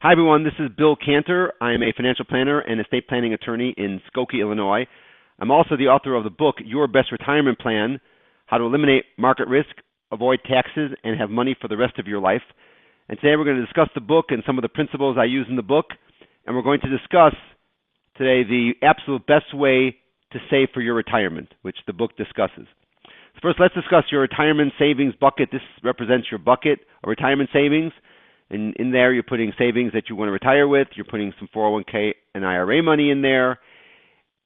Hi, everyone. This is Bill Cantor. I am a financial planner and estate planning attorney in Skokie, Illinois. I'm also the author of the book, Your Best Retirement Plan, How to Eliminate Market Risk, Avoid Taxes, and Have Money for the Rest of Your Life. And today we're going to discuss the book and some of the principles I use in the book. And we're going to discuss today the absolute best way to save for your retirement, which the book discusses. First, let's discuss your retirement savings bucket. This represents your bucket of retirement savings. And in there, you're putting savings that you want to retire with. You're putting some 401k and IRA money in there.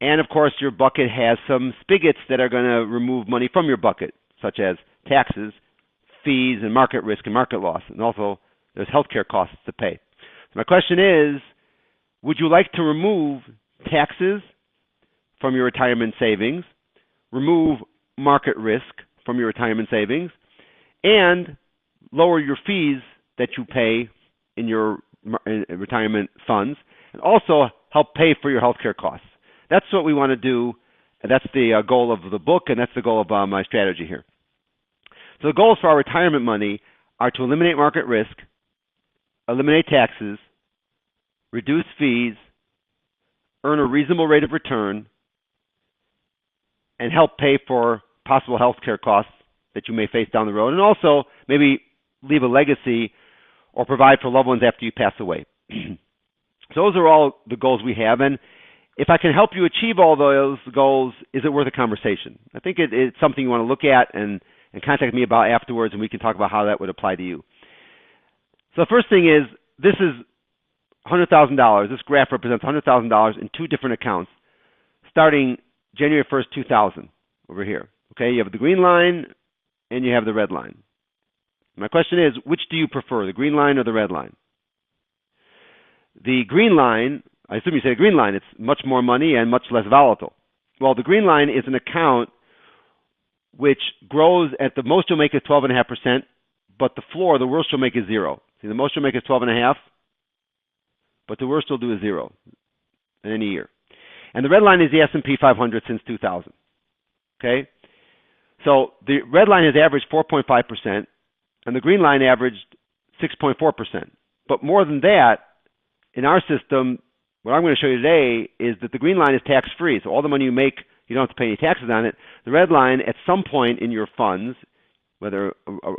And, of course, your bucket has some spigots that are going to remove money from your bucket, such as taxes, fees, and market risk and market loss. And also, there's healthcare costs to pay. So my question is, would you like to remove taxes from your retirement savings, remove market risk from your retirement savings, and lower your fees that you pay in your retirement funds, and also help pay for your healthcare costs? That's what we want to do, and that's the goal of the book, and that's the goal of my strategy here. So the goals for our retirement money are to eliminate market risk, eliminate taxes, reduce fees, earn a reasonable rate of return, and help pay for possible healthcare costs that you may face down the road, and also maybe leave a legacy or provide for loved ones after you pass away. So those are all the goals we have, and if I can help you achieve all those goals, is it worth a conversation? I think it's something you want to look at and contact me about afterwards, and we can talk about how that would apply to you. So the first thing is, this is $100,000. This graph represents $100,000 in two different accounts starting January 1st, 2000 over here. Okay, you have the green line and you have the red line. My question is, which do you prefer, the green line or the red line? The green line, I assume you say green line, it's much more money and much less volatile. Well, the green line is an account which grows at the most you'll make is 12.5%, but the floor, the worst you'll make is 0. See, the most you'll make is 12.5, but the worst you'll do is 0 in any year. And the red line is the S&P 500 since 2000. Okay? So the red line has averaged 4.5%, and the green line averaged 6.4%. But more than that, in our system, what I'm going to show you today is that the green line is tax-free. So all the money you make, you don't have to pay any taxes on it. The red line, at some point in your funds, whether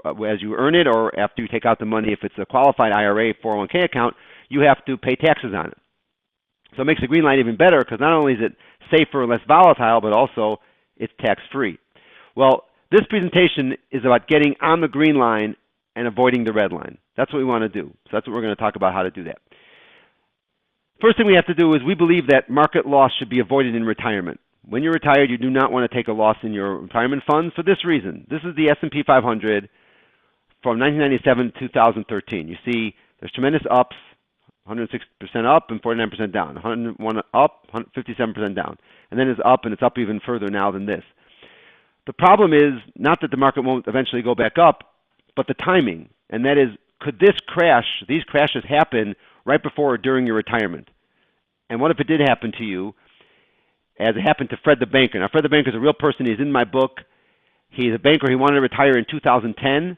as you earn it or after you take out the money, if it's a qualified IRA, 401k account, you have to pay taxes on it. So it makes the green line even better because not only is it safer and less volatile, but also it's tax-free. Well, this presentation is about getting on the green line and avoiding the red line. That's what we want to do. So that's what we're going to talk about, how to do that. First thing we have to do is we believe that market loss should be avoided in retirement. When you're retired, you do not want to take a loss in your retirement funds for this reason. This is the S&P 500 from 1997 to 2013. You see there's tremendous ups, 106% up and 49% down, 101 up, 57% down. And then it's up, and it's up even further now than this. The problem is not that the market won't eventually go back up, but the timing. And that is, could this crash, these crashes happen right before or during your retirement? And what if it did happen to you, as it happened to Fred the banker? Now, Fred the banker is a real person. He's in my book. He's a banker. He wanted to retire in 2010.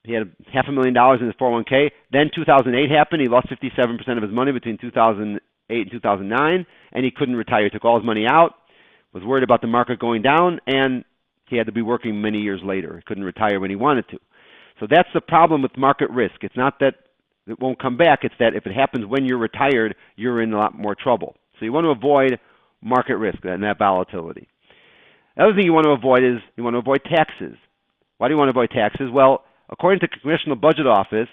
He had $500,000 in his 401k. Then 2008 happened. He lost 57% of his money between 2008 and 2009, and he couldn't retire. He took all his money out, was worried about the market going down, and he had to be working many years later. He couldn't retire when he wanted to. So that's the problem with market risk. It's not that it won't come back. It's that if it happens when you're retired, you're in a lot more trouble. So you want to avoid market risk and that volatility. The other thing you want to avoid is you want to avoid taxes. Why do you want to avoid taxes? Well, according to the Congressional Budget Office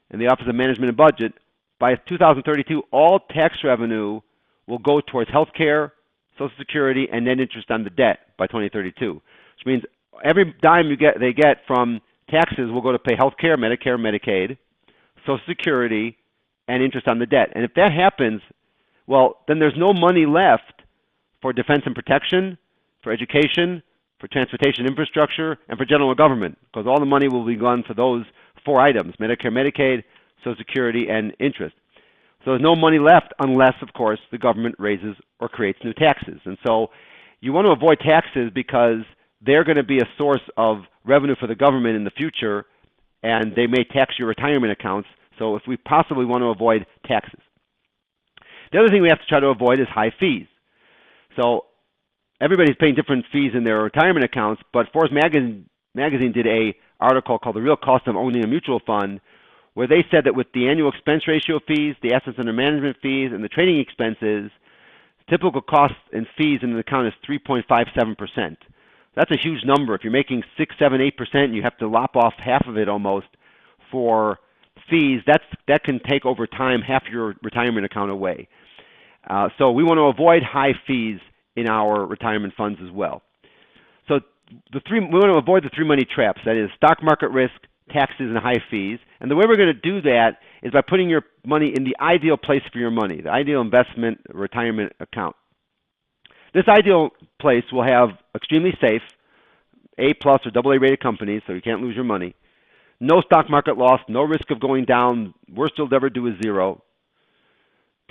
and the Office of Management and Budget, by 2032, all tax revenue will go towards health care, Social Security, and net interest on the debt by 2032, which means every dime they get from taxes will go to pay health care, Medicare, Medicaid, Social Security, and interest on the debt. And if that happens, well, then there's no money left for defense and protection, for education, for transportation infrastructure, and for general government, because all the money will be gone for those 4 items, Medicare, Medicaid, Social Security, and interest. So there's no money left unless, of course, the government raises or creates new taxes. And so you want to avoid taxes because they're going to be a source of revenue for the government in the future, and they may tax your retirement accounts. So if we possibly want to avoid taxes. The other thing we have to try to avoid is high fees. So everybody's paying different fees in their retirement accounts, but Forbes magazine did a article called The Real Cost of Owning a Mutual Fund, where they said that with the annual expense ratio fees, the assets under management fees, and the trading expenses, typical costs and fees in an account is 3.57%. That's a huge number. If you're making 6, 7, 8%, you have to lop off half of it almost for fees. That can take over time half your retirement account away. So we want to avoid high fees in our retirement funds as well. So we want to avoid the three money traps. That is stock market risk, taxes, and high fees. And the way we're going to do that is by putting your money in the ideal place for your money, the ideal investment retirement account. This ideal place will have extremely safe, A+ or AA rated companies, so you can't lose your money. No stock market loss, no risk of going down. Worst you'll ever do is zero.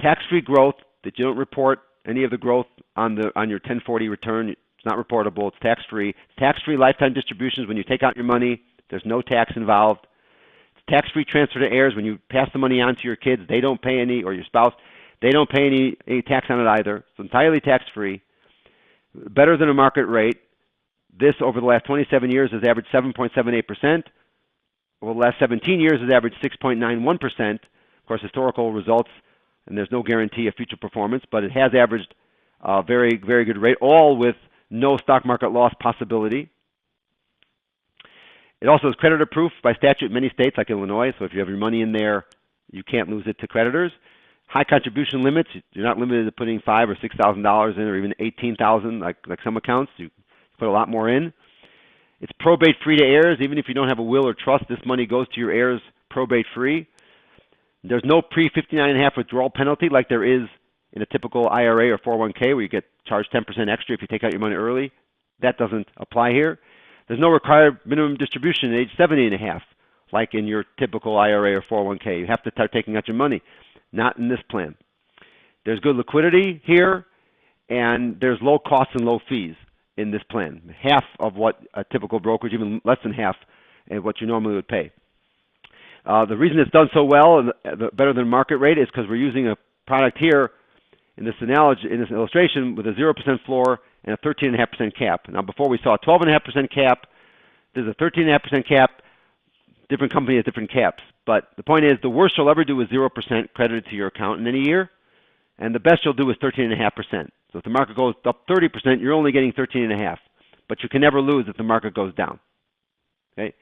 Tax-free growth, that you don't report any of the growth on your 1040 return. It's not reportable. It's tax-free. Tax-free lifetime distributions. When you take out your money, there's no tax involved. It's tax-free transfer to heirs. When you pass the money on to your kids, they don't pay any, or your spouse, they don't pay any tax on it either. It's entirely tax-free. Better than a market rate. This, over the last 27 years, has averaged 7.78%. Over the last 17 years, has averaged 6.91%. Of course, historical results, and there's no guarantee of future performance, but it has averaged a very, very good rate, all with no stock market loss possibility. It also is creditor proof by statute in many states like Illinois, so if you have your money in there, you can't lose it to creditors. High contribution limits. You're not limited to putting $5,000 or $6,000 in, or even $18,000 like some accounts. You put a lot more in. It's probate free to heirs. Even if you don't have a will or trust, this money goes to your heirs probate free. There's no pre-59.5 withdrawal penalty like there is in a typical IRA or 401k where you get charged 10% extra if you take out your money early. That doesn't apply here. There's no required minimum distribution at age 70.5 like in your typical IRA or 401k. You have to start taking out your money. Not in this plan. There's good liquidity here, and there's low costs and low fees in this plan. Half of what a typical brokerage, even less than half, of what you normally would pay. The reason it's done so well and better than market rate is because we're using a product here in this analogy, in this illustration, with a 0% floor and a 13.5% cap. Now, before we saw a 12.5% cap, there's a 13.5% cap. Different company has different caps. But the point is, the worst you'll ever do is 0% credited to your account in any year, and the best you'll do is 13.5%. So if the market goes up 30%, you're only getting 13.5%. But you can never lose if the market goes down. Okay?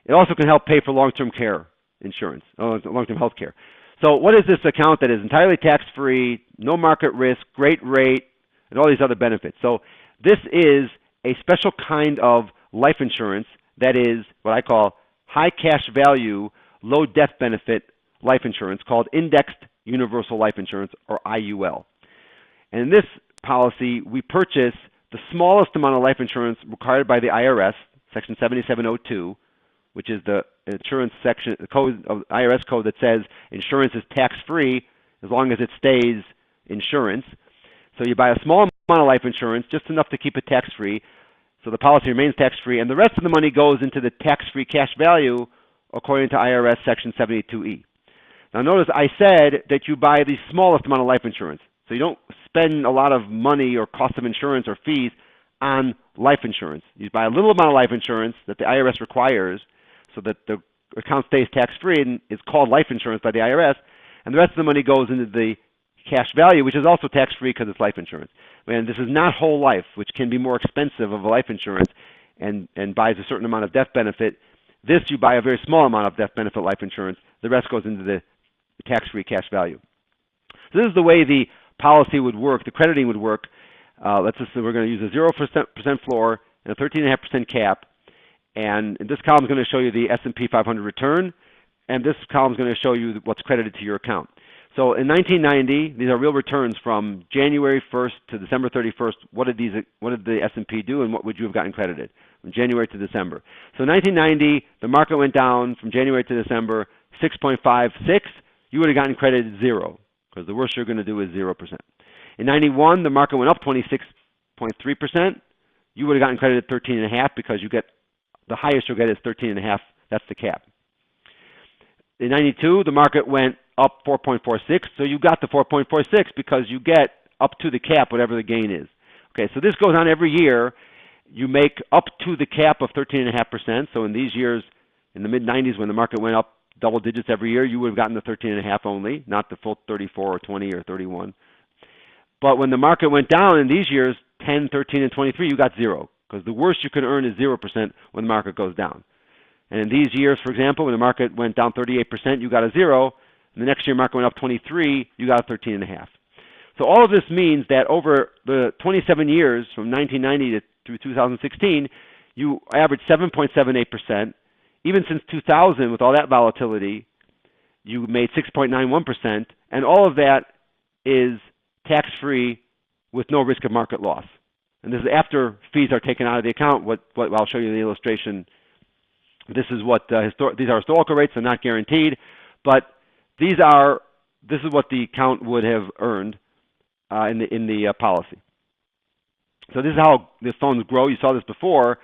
It also can help pay for long-term care insurance, long-term health care. So what is this account that is entirely tax-free, no market risk, great rate, and all these other benefits? So this is a special kind of life insurance that is what I call high cash value, low death benefit life insurance called Indexed Universal Life Insurance, or IUL. And in this policy, we purchase the smallest amount of life insurance required by the IRS, Section 7702, which is the insurance section, the code of IRS code that says insurance is tax-free as long as it stays insurance. So you buy a small amount of life insurance, just enough to keep it tax-free, so the policy remains tax-free, and the rest of the money goes into the tax-free cash value according to IRS Section 72E. Now notice I said that you buy the smallest amount of life insurance. So you don't spend a lot of money or cost of insurance or fees on life insurance. You buy a little amount of life insurance that the IRS requires so that the account stays tax-free and is called life insurance by the IRS, and the rest of the money goes into the cash value, which is also tax-free because it's life insurance. And this is not whole life, which can be more expensive of a life insurance and buys a certain amount of death benefit. This, you buy a very small amount of death benefit life insurance. The rest goes into the tax-free cash value. So this is the way the policy would work, the crediting would work. Let's just say we're going to use a 0% floor and a 13.5% cap. And this column is going to show you the S&P 500 return, and this column is going to show you what's credited to your account. So in 1990, these are real returns from January 1st to December 31st. What did the S&P do, and what would you have gotten credited from January to December? So in 1990, the market went down from January to December 6.56. You would have gotten credited 0, because the worst you're going to do is 0%. In 91, the market went up 26.3%. You would have gotten credited 13.5 because you get the highest you'll get is 13.5. That's the cap. in 92, the market went up 4.46, so you got the 4.46 because you get up to the cap, whatever the gain is. Okay, so this goes on every year. You make up to the cap of 13.5%. So in these years, in the mid-90s, when the market went up double digits every year, you would have gotten the 13.5 only, not the full 34 or 20 or 31. But when the market went down in these years, 10, 13, and 23, you got zero, because the worst you can earn is 0% when the market goes down. And in these years, for example, when the market went down 38%, you got a zero. And the next year, market went up 23, you got a 13.5. So all of this means that over the 27 years, from 1990 through 2016, you averaged 7.78%. Even since 2000, with all that volatility, you made 6.91%. And all of that is tax-free with no risk of market loss. And this is after fees are taken out of the account. What I'll show you in the illustration. This is what these are historical rates. They're not guaranteed, but this is what the account would have earned in the policy. So this is how the funds grow. You saw this before.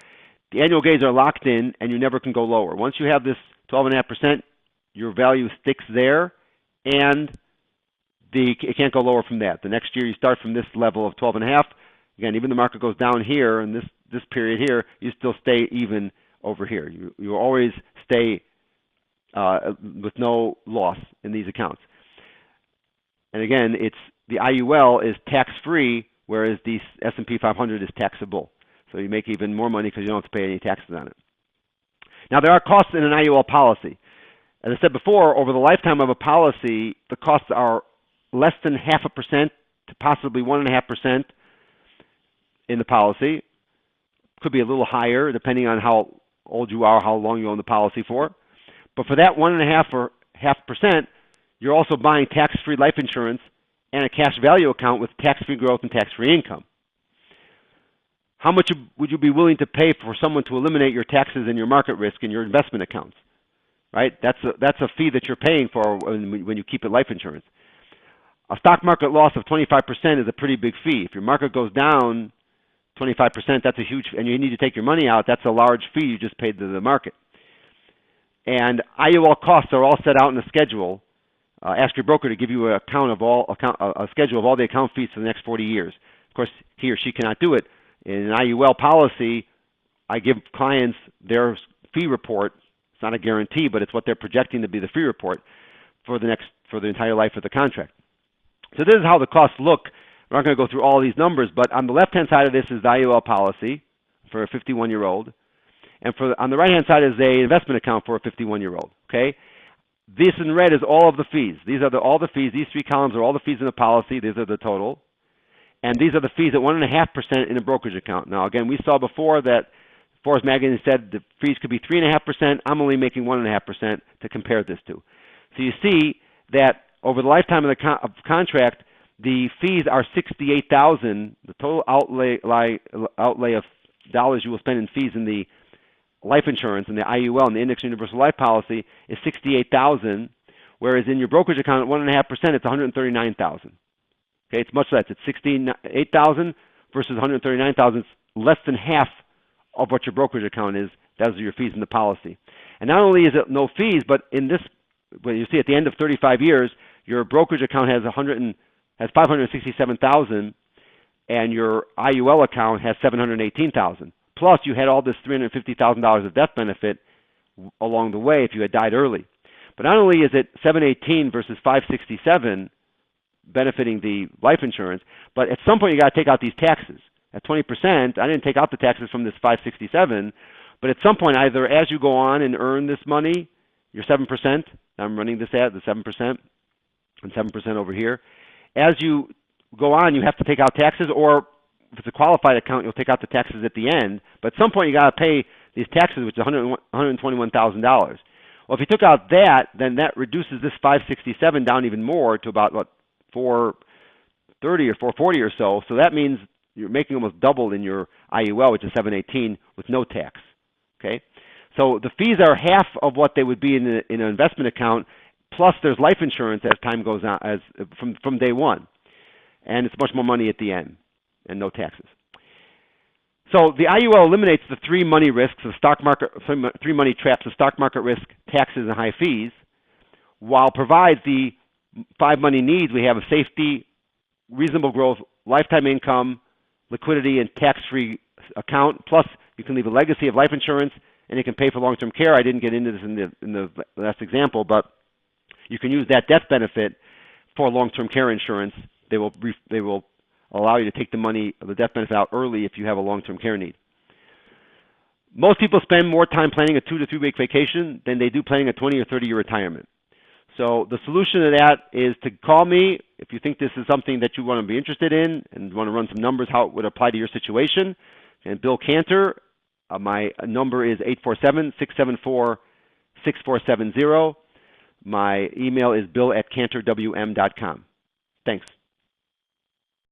The annual gains are locked in, and you never can go lower. Once you have this 12.5%, your value sticks there, and it can't go lower from that. The next year, you start from this level of 12.5. Again, even the market goes down here, and this period here, you still stay even over here. You always stay with no loss in these accounts. And again, the IUL is tax-free, whereas the S&P 500 is taxable. So you make even more money because you don't have to pay any taxes on it. Now, there are costs in an IUL policy. As I said before, over the lifetime of a policy, the costs are less than 0.5% to possibly 1.5% in the policy. Could be a little higher depending on how old you are, how long you own the policy for. But for that 1.5 or 0.5%, you're also buying tax-free life insurance and a cash value account with tax-free growth and tax-free income. How much would you be willing to pay for someone to eliminate your taxes and your market risk in your investment accounts? Right? That's a fee that you're paying for when you keep it life insurance. A stock market loss of 25% is a pretty big fee. If your market goes down 25%, that's a huge, and you need to take your money out, that's a large fee you just paid to the market. And IUL costs are all set out in the schedule. Ask your broker to give you a schedule of all the account fees for the next 40 years. Of course, he or she cannot do it. In an IUL policy, I give clients their fee report. It's not a guarantee, but it's what they're projecting to be the fee report for the entire life of the contract. So this is how the costs look. We're not going to go through all these numbers, but on the left-hand side of this is the IUL policy for a 51-year-old, and on the right-hand side is an investment account for a 51-year-old. Okay, this in red is all of the fees. These are all the fees. These three columns are all the fees in the policy. These are the total. And these are the fees at 1.5% in a brokerage account. Now, again, we saw before that Forbes magazine said the fees could be 3.5%. I'm only making 1.5% to compare this to. So you see that over the lifetime of the contract, the fees are $68,000. The total outlay of dollars you will spend in fees in the life insurance and the IUL and the Index Universal Life policy is $68,000, whereas in your brokerage account at 1.5%, it's $139,000. Okay, it's much less. It's $68,000 versus $139,000. It's less than half of what your brokerage account is. Those are your fees in the policy. And not only is it no fees, but in this, when you see at the end of 35 years, your brokerage account has $567,000, and your IUL account has $718,000. Plus, you had all this $350,000 of death benefit along the way if you had died early. But not only is it $718 versus $567 benefiting the life insurance, but at some point you got to take out these taxes. At 20%, I didn't take out the taxes from this 567, but at some point, either as you go on and earn this money, your 7%, I'm running this at the 7%, and 7% over here. As you go on, you have to take out taxes, or if it's a qualified account, you'll take out the taxes at the end. But at some point, you got to pay these taxes, which is $121,000. Well, if you took out that, then that reduces this 567 down even more to about, what, 430 or 440 or so. So that means you're making almost double in your IUL, which is 718, with no tax. Okay, so the fees are half of what they would be in an investment account. Plus, there's life insurance as time goes on, as from day one, and it's much more money at the end, and no taxes. So the IUL eliminates the three money risks of stock market, three money traps of stock market risk, taxes, and high fees. while provides the 5 money needs. We have a safety, reasonable growth, lifetime income, liquidity, and tax-free account. Plus, you can leave a legacy of life insurance, and it can pay for long-term care. I didn't get into this in the last example, but you can use that death benefit for long-term care insurance. They will allow you to take the death benefit out early if you have a long-term care need. Most people spend more time planning a 2 to 3 week vacation than they do planning a 20 or 30-year retirement. So the solution to that is to call me if you think this is something that you want to be interested in and want to run some numbers how it would apply to your situation. And Bill Cantor, my number is 847-674-6470. My email is bill@cantorwm.com. Thanks.